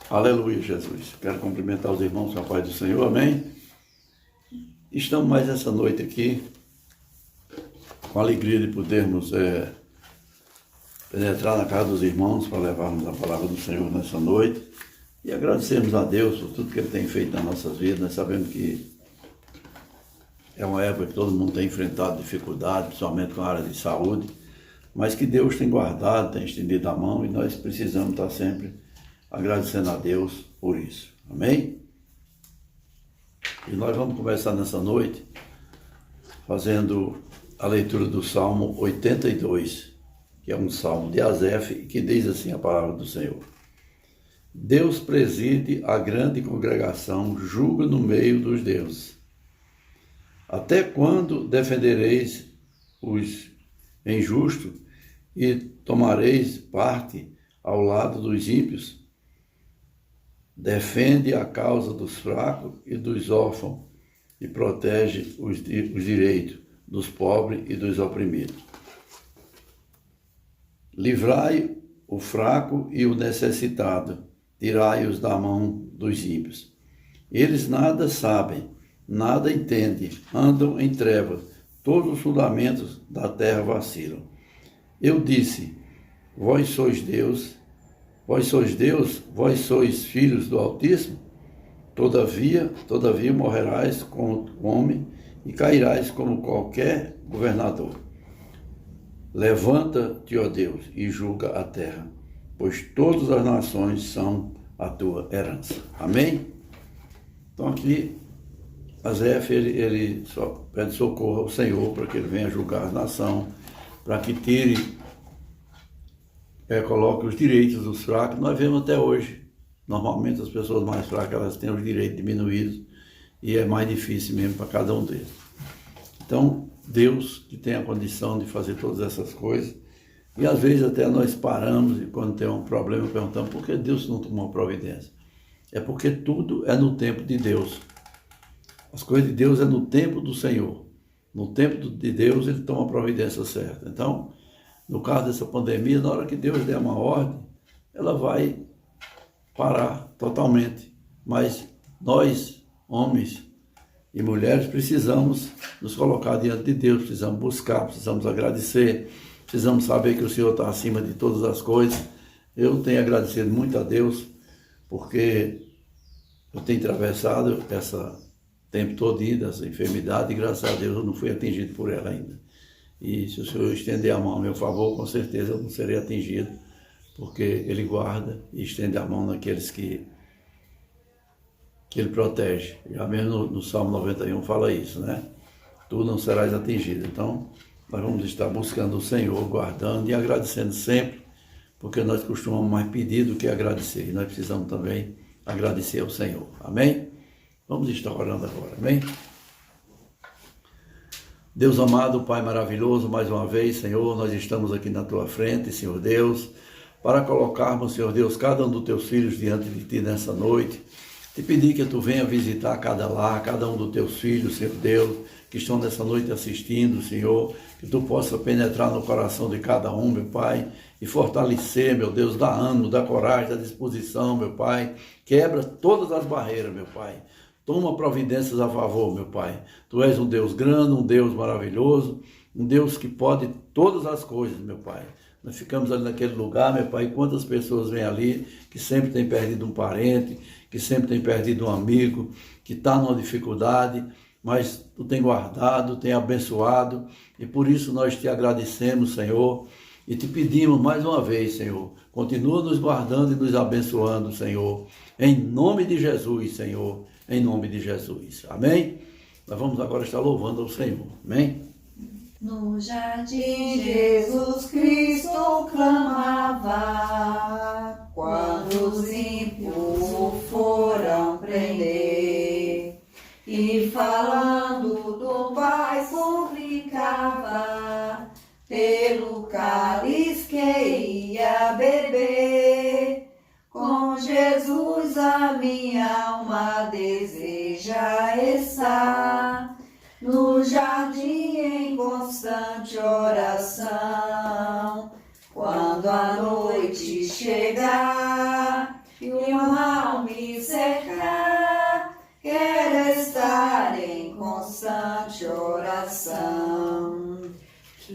Aleluia, Jesus. Quero cumprimentar os irmãos com a paz do Senhor, amém? Estamos mais essa noite aqui, com a alegria de podermos penetrar na casa dos irmãos para levarmos a palavra do Senhor nessa noite e agradecermos a Deus por tudo que Ele tem feito nas nossas vidas. Nós sabemos que é uma época que todo mundo tem enfrentado dificuldade, principalmente com a área de saúde, mas que Deus tem guardado, tem estendido a mão e nós precisamos estar sempre agradecendo a Deus por isso, amém? E nós vamos começar nessa noite fazendo a leitura do Salmo 82, que é um salmo de Asaf, que diz assim a palavra do Senhor: Deus preside a grande congregação, julga no meio dos deuses. Até quando defendereis os injustos e tomareis parte ao lado dos ímpios? Defende a causa dos fracos e dos órfãos e protege os direitos dos pobres e dos oprimidos. Livrai o fraco e o necessitado, tirai-os da mão dos ímpios. Eles nada sabem, nada entendem, andam em trevas, todos os fundamentos da terra vacilam. Eu disse, vós sois Deus, vós sois filhos do Altíssimo? Todavia morrerás como homem e cairás como qualquer governador. Levanta-te, ó Deus, e julga a terra, pois todas as nações são a tua herança. Amém? Então aqui, Asaf, ele só pede socorro ao Senhor para que ele venha julgar a nação, para que tire, coloque os direitos dos fracos. Nós vemos até hoje, normalmente as pessoas mais fracas, elas têm os direitos diminuídos e é mais difícil mesmo para cada um deles. Então, Deus que tem a condição de fazer todas essas coisas, e às vezes até nós paramos e quando tem um problema perguntamos por que Deus não tomou providência. É porque tudo é no tempo de Deus. As coisas de Deus é no tempo do Senhor. No tempo de Deus Ele toma a providência certa. Então, no caso dessa pandemia, na hora que Deus der uma ordem, ela vai parar totalmente. Mas nós, homens e mulheres, precisamos nos colocar diante de Deus, precisamos buscar, precisamos agradecer, precisamos saber que o Senhor está acima de todas as coisas. Eu tenho agradecido muito a Deus, porque eu tenho atravessado esse tempo todinho dessa enfermidade e graças a Deus eu não fui atingido por ela ainda. E se o Senhor estender a mão a meu favor, com certeza eu não serei atingido, porque Ele guarda e estende a mão naqueles que Ele protege. Já mesmo no Salmo 91 fala isso, né? Tu não serás atingido. Então, nós vamos estar buscando o Senhor, guardando e agradecendo sempre, porque nós costumamos mais pedir do que agradecer. E nós precisamos também agradecer ao Senhor. Amém? Vamos estar orando agora. Amém? Deus amado, Pai maravilhoso, mais uma vez, Senhor, nós estamos aqui na Tua frente, Senhor Deus, para colocarmos, Senhor Deus, cada um dos Teus filhos diante de Ti nessa noite. Te pedir que Tu venha visitar cada lar, cada um dos Teus filhos, Senhor Deus, que estão nessa noite assistindo, Senhor, que Tu possa penetrar no coração de cada um, meu Pai, e fortalecer, meu Deus, dá ânimo, dá coragem, dá disposição, meu Pai, quebra todas as barreiras, meu Pai. Toma providências a favor, meu Pai. Tu és um Deus grande, um Deus maravilhoso, um Deus que pode todas as coisas, meu Pai. Nós ficamos ali naquele lugar, meu Pai, quantas pessoas vêm ali que sempre tem perdido um parente, que sempre tem perdido um amigo, que está numa dificuldade, mas Tu tem guardado, tem abençoado, e por isso nós Te agradecemos, Senhor, e Te pedimos mais uma vez, Senhor, continua nos guardando e nos abençoando, Senhor, em nome de Jesus, Senhor, em nome de Jesus. Amém? Nós vamos agora estar louvando ao Senhor. Amém? No jardim Jesus Cristo clamava, quando os ímpios o foram prender, e falando do Pai suplicava, pelo cálice que ia beber. Com Jesus a minha alma deseja estar, no jardim em constante oração. Quando a noite chegar e o mal me cercar. Quero estar em constante oração.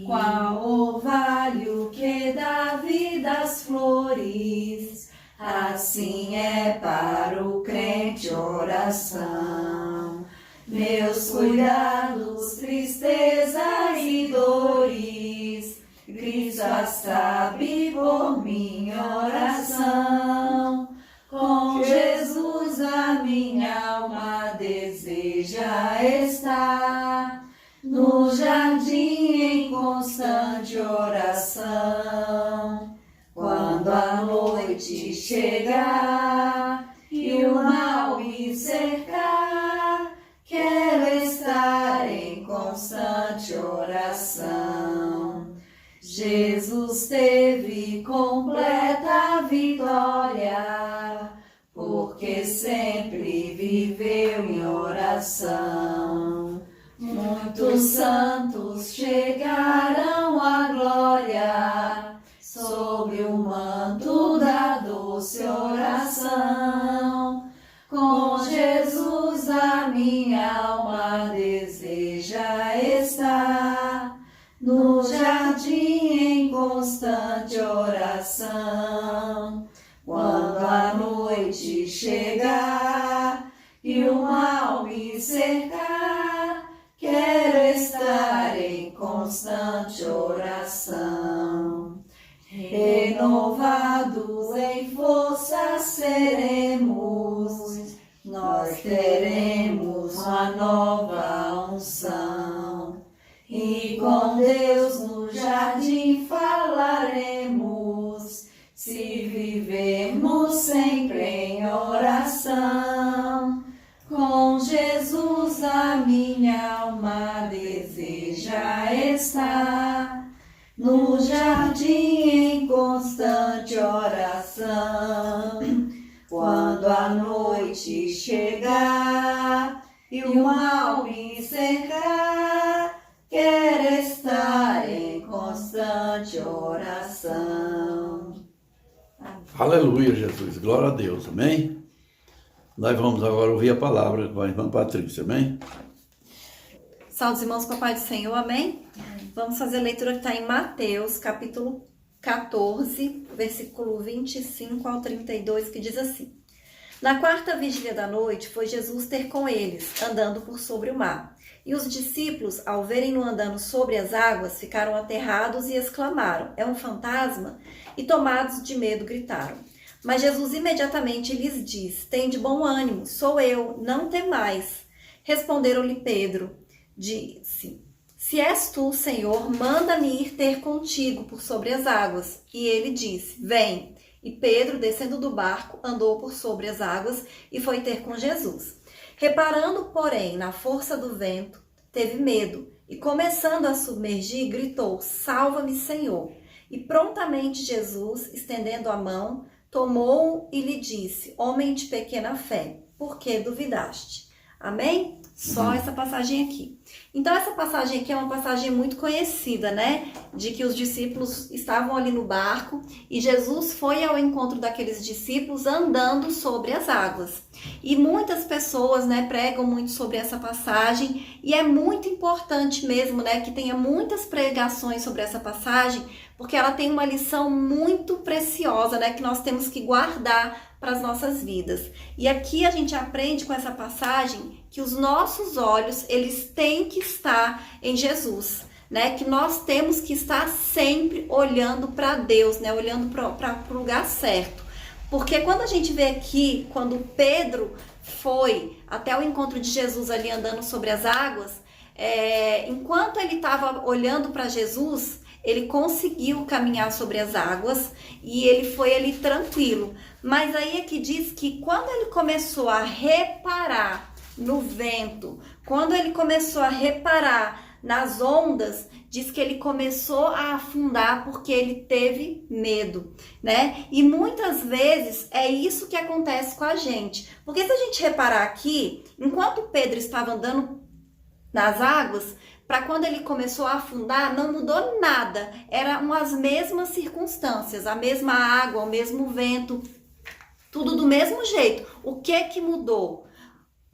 Qual orvalho que dá vida às flores, assim é para o crente oração. Meus cuidados, tristezas e dores, Cristo as sabe por minha oração. Com Jesus a minha alma deseja estar, no jardim em constante oração. Quando a noite chegar e o mal me cercar, quero estar em constante oração. Jesus teve completa vitória, porque sempre viveu em oração. Muitos santos chegaram à glória, sob o manto da doce oração. Com Jesus a minha alma deseja estar, no jardim em constante oração. Quando a noite chegar e o mal me cercar, quero estar em constante oração. Renovados em força seremos, nós teremos uma nova unção. E com Deus no jardim falaremos, se vivemos sempre em oração. Com Jesus a minha alma deseja estar, no jardim em constante oração. Quando a noite chegar e o mal me cercar, quero estar em constante oração. Aleluia, Jesus. Glória a Deus. Amém? Nós vamos agora ouvir a palavra com a irmã Patrícia. Amém? Salve, irmãos, com a paz do Senhor. Amém? Vamos fazer a leitura que está em Mateus, capítulo 14, versículo 25 ao 32, que diz assim: Na quarta vigília da noite, foi Jesus ter com eles, andando por sobre o mar. E os discípulos, ao verem-no andando sobre as águas, ficaram aterrados e exclamaram: É um fantasma? E tomados de medo, gritaram. Mas Jesus imediatamente lhes diz: Tende bom ânimo, sou eu, não temais. Responderam-lhe Pedro, disse: Se és tu, Senhor, manda-me ir ter contigo por sobre as águas. E ele disse: Vem. E Pedro, descendo do barco, andou por sobre as águas e foi ter com Jesus. Reparando, porém, na força do vento, teve medo e, começando a submergir, gritou: Salva-me, Senhor. E prontamente Jesus, estendendo a mão, tomou-o e lhe disse: Homem de pequena fé, por que duvidaste? Amém? Só essa passagem aqui. Então, essa passagem aqui é uma passagem muito conhecida, né? De que os discípulos estavam ali no barco e Jesus foi ao encontro daqueles discípulos andando sobre as águas. E muitas pessoas, né, pregam muito sobre essa passagem e é muito importante mesmo, né, que tenha muitas pregações sobre essa passagem, porque ela tem uma lição muito preciosa, né, que nós temos que guardar para as nossas vidas. E aqui a gente aprende com essa passagem que os nossos olhos, eles têm que estar em Jesus, né? Que nós temos que estar sempre olhando para Deus, né? Olhando para o lugar certo. Porque quando a gente vê aqui, quando Pedro foi até o encontro de Jesus ali andando sobre as águas, enquanto ele estava olhando para Jesus, ele conseguiu caminhar sobre as águas e ele foi ali tranquilo. Mas aí é que diz que quando ele começou a reparar no vento, quando ele começou a reparar nas ondas, diz que ele começou a afundar porque ele teve medo, né? E muitas vezes é isso que acontece com a gente. Porque se a gente reparar aqui, enquanto Pedro estava andando nas águas, para quando ele começou a afundar, não mudou nada. Eram as mesmas circunstâncias, a mesma água, o mesmo vento, tudo do mesmo jeito. O que mudou?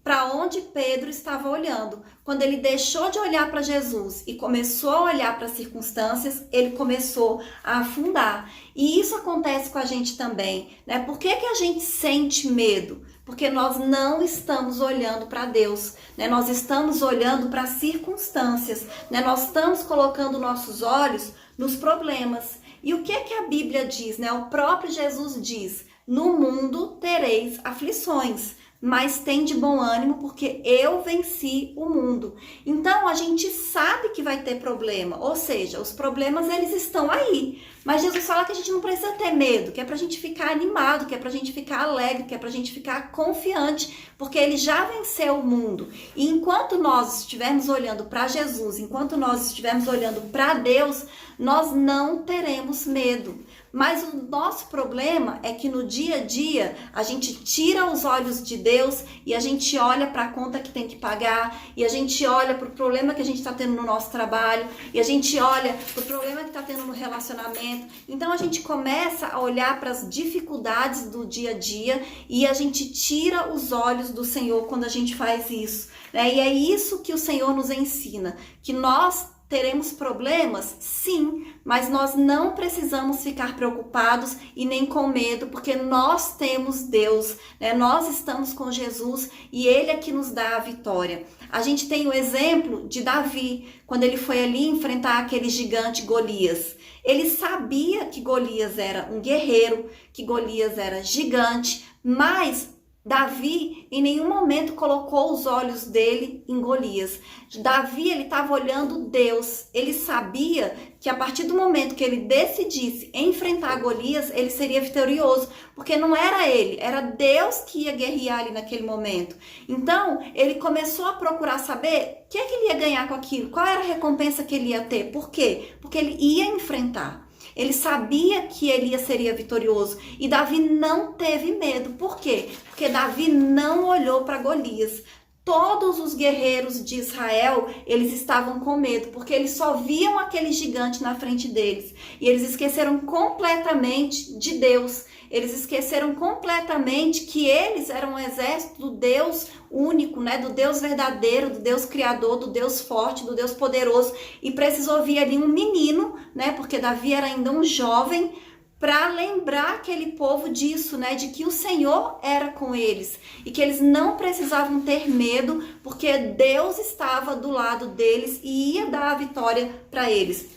Para onde Pedro estava olhando. Quando ele deixou de olhar para Jesus e começou a olhar para as circunstâncias, ele começou a afundar. E isso acontece com a gente também, né? Por que a gente sente medo? Porque nós não estamos olhando para Deus, né? Nós estamos olhando para as circunstâncias, né? Nós estamos colocando nossos olhos nos problemas. E o que a Bíblia diz, né? O próprio Jesus diz: no mundo tereis aflições, mas tem de bom ânimo, porque eu venci o mundo. Então, a gente sabe que vai ter problema, ou seja, os problemas eles estão aí. Mas Jesus fala que a gente não precisa ter medo, que é pra gente ficar animado, que é pra gente ficar alegre, que é pra gente ficar confiante, porque ele já venceu o mundo. E enquanto nós estivermos olhando para Jesus, enquanto nós estivermos olhando para Deus, nós não teremos medo. Mas o nosso problema é que no dia a dia a gente tira os olhos de Deus e a gente olha para a conta que tem que pagar, e a gente olha para o problema que a gente está tendo no nosso trabalho, e a gente olha para o problema que está tendo no relacionamento. Então a gente começa a olhar para as dificuldades do dia a dia e a gente tira os olhos do Senhor quando a gente faz isso, né? E é isso que o Senhor nos ensina, que nós teremos problemas? Sim, mas nós não precisamos ficar preocupados e nem com medo, porque nós temos Deus, né? Nós estamos com Jesus e Ele é que nos dá a vitória. A gente tem o exemplo de Davi, quando ele foi ali enfrentar aquele gigante Golias. Ele sabia que Golias era um guerreiro, que Golias era gigante, mas Davi em nenhum momento colocou os olhos dele em Golias. Davi, ele estava olhando Deus. Ele sabia que a partir do momento que ele decidisse enfrentar Golias, ele seria vitorioso, porque não era ele, era Deus que ia guerrear ali naquele momento. Então, ele começou a procurar saber o que ele ia ganhar com aquilo, qual era a recompensa que ele ia ter. Por quê? Porque ele ia enfrentar. Ele sabia que ele seria vitorioso e Davi não teve medo. Por quê? Porque Davi não olhou para Golias. Todos os guerreiros de Israel, eles estavam com medo, porque eles só viam aquele gigante na frente deles. E eles esqueceram completamente de Deus. Eles esqueceram completamente que eles eram um exército do Deus único, né? Do Deus verdadeiro, do Deus criador, do Deus forte, do Deus poderoso. E precisou vir ali um menino, né? Porque Davi era ainda um jovem, para lembrar aquele povo disso, né? De que o Senhor era com eles e que eles não precisavam ter medo, porque Deus estava do lado deles e ia dar a vitória para eles.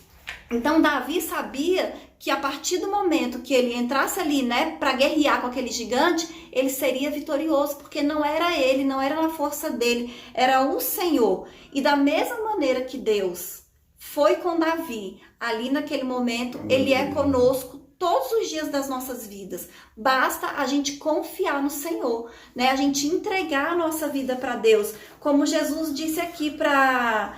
Então Davi sabia que a partir do momento que ele entrasse ali, né, para guerrear com aquele gigante, ele seria vitorioso, porque não era ele, não era na força dele, era o Senhor. E da mesma maneira que Deus foi com Davi ali naquele momento, ele é conosco todos os dias das nossas vidas. Basta a gente confiar no Senhor, né? A gente entregar a nossa vida para Deus. Como Jesus disse aqui para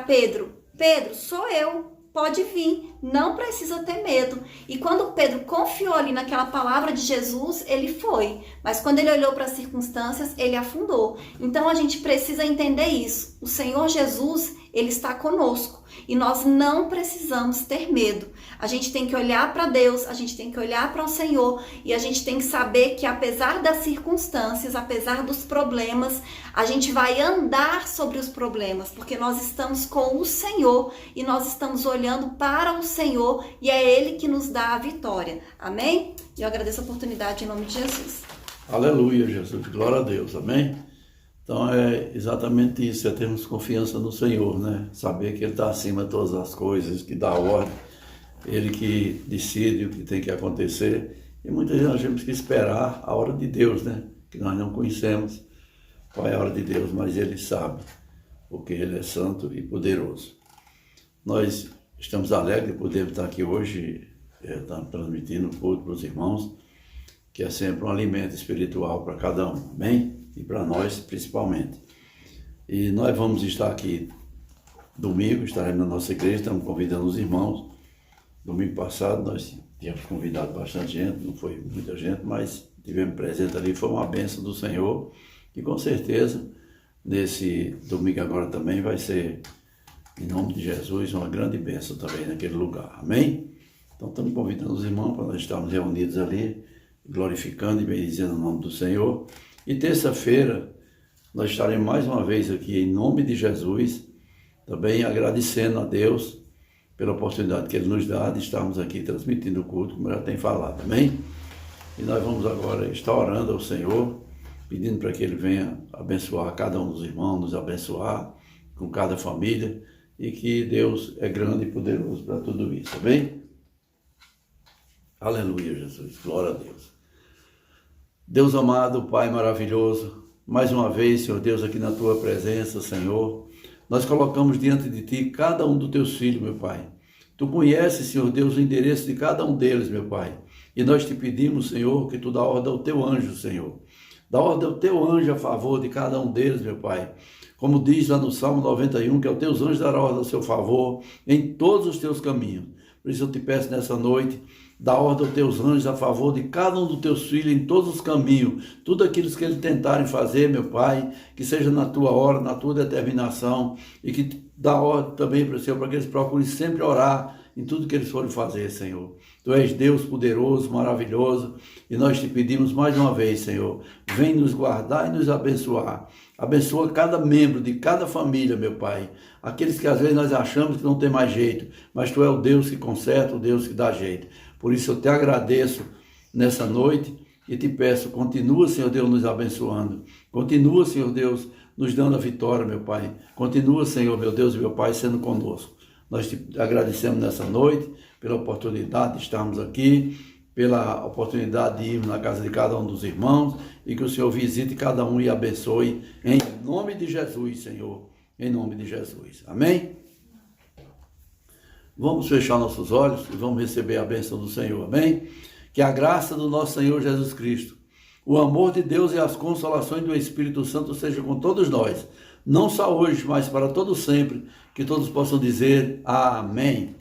Pedro: Pedro, sou eu, pode vir, não precisa ter medo. E quando Pedro confiou ali naquela palavra de Jesus, ele foi. Mas quando ele olhou para as circunstâncias, ele afundou. Então a gente precisa entender isso. O Senhor Jesus, ele está conosco. E nós não precisamos ter medo. A gente tem que olhar para Deus, a gente tem que olhar para o Senhor e a gente tem que saber que apesar das circunstâncias, apesar dos problemas, a gente vai andar sobre os problemas, porque nós estamos com o Senhor e nós estamos olhando para o Senhor e é Ele que nos dá a vitória. Amém? E eu agradeço a oportunidade em nome de Jesus. Aleluia, Jesus. Glória a Deus. Amém? Então é exatamente isso, é termos confiança no Senhor, né? Saber que Ele está acima de todas as coisas, que dá ordem, Ele que decide o que tem que acontecer. E muitas vezes nós temos que esperar a hora de Deus, né? Que nós não conhecemos qual é a hora de Deus, mas Ele sabe, porque Ele é santo e poderoso. Nós estamos alegres por podermos estar aqui hoje, transmitindo o culto para os irmãos, que é sempre um alimento espiritual para cada um, amém? E para nós principalmente. E nós vamos estar aqui domingo, estaremos na nossa igreja, estamos convidando os irmãos. Domingo passado nós tínhamos convidado bastante gente, não foi muita gente, mas tivemos presente ali, foi uma bênção do Senhor. E com certeza, nesse domingo agora também vai ser, em nome de Jesus, uma grande bênção também naquele lugar, amém? Então estamos convidando os irmãos para nós estarmos reunidos ali, glorificando e bendizendo o nome do Senhor. E terça-feira nós estaremos mais uma vez aqui em nome de Jesus, também agradecendo a Deus pela oportunidade que Ele nos dá de estarmos aqui transmitindo o culto, como já tem falado, amém? E nós vamos agora estar orando ao Senhor, pedindo para que Ele venha abençoar cada um dos irmãos, nos abençoar com cada família, e que Deus é grande e poderoso para tudo isso, amém? Aleluia, Jesus, glória a Deus. Deus amado, Pai maravilhoso, mais uma vez, Senhor Deus, aqui na Tua presença, Senhor, nós colocamos diante de Ti cada um dos Teus filhos, meu Pai. Tu conheces, Senhor Deus, o endereço de cada um deles, meu Pai. E nós te pedimos, Senhor, que Tu dá ordem ao Teu anjo, Senhor. Dá ordem ao Teu anjo a favor de cada um deles, meu Pai. Como diz lá no Salmo 91, que aos Teus anjos dará ordem ao seu favor em todos os Teus caminhos. Por isso eu te peço nessa noite, dá ordem aos Teus anjos a favor de cada um dos Teus filhos em todos os caminhos. Tudo aquilo que eles tentarem fazer, meu Pai, que seja na Tua hora, na Tua determinação, e que dá ordem também para o Senhor, para que eles procurem sempre orar em tudo que eles forem fazer, Senhor. Tu és Deus poderoso, maravilhoso, e nós te pedimos mais uma vez, Senhor, vem nos guardar e nos abençoar. Abençoa cada membro de cada família, meu Pai. Aqueles que às vezes nós achamos que não tem mais jeito, mas Tu é o Deus que conserta, o Deus que dá jeito. Por isso eu te agradeço nessa noite e te peço, continua, Senhor Deus, nos abençoando. Continua, Senhor Deus, nos dando a vitória, meu Pai. Continua, Senhor, meu Deus e meu Pai, sendo conosco. Nós te agradecemos nessa noite pela oportunidade de estarmos aqui, pela oportunidade de irmos na casa de cada um dos irmãos e que o Senhor visite cada um e abençoe em nome de Jesus, Senhor. Em nome de Jesus. Amém? Vamos fechar nossos olhos e vamos receber a bênção do Senhor. Amém? Que a graça do nosso Senhor Jesus Cristo, o amor de Deus e as consolações do Espírito Santo sejam com todos nós, não só hoje, mas para todo sempre, que todos possam dizer amém.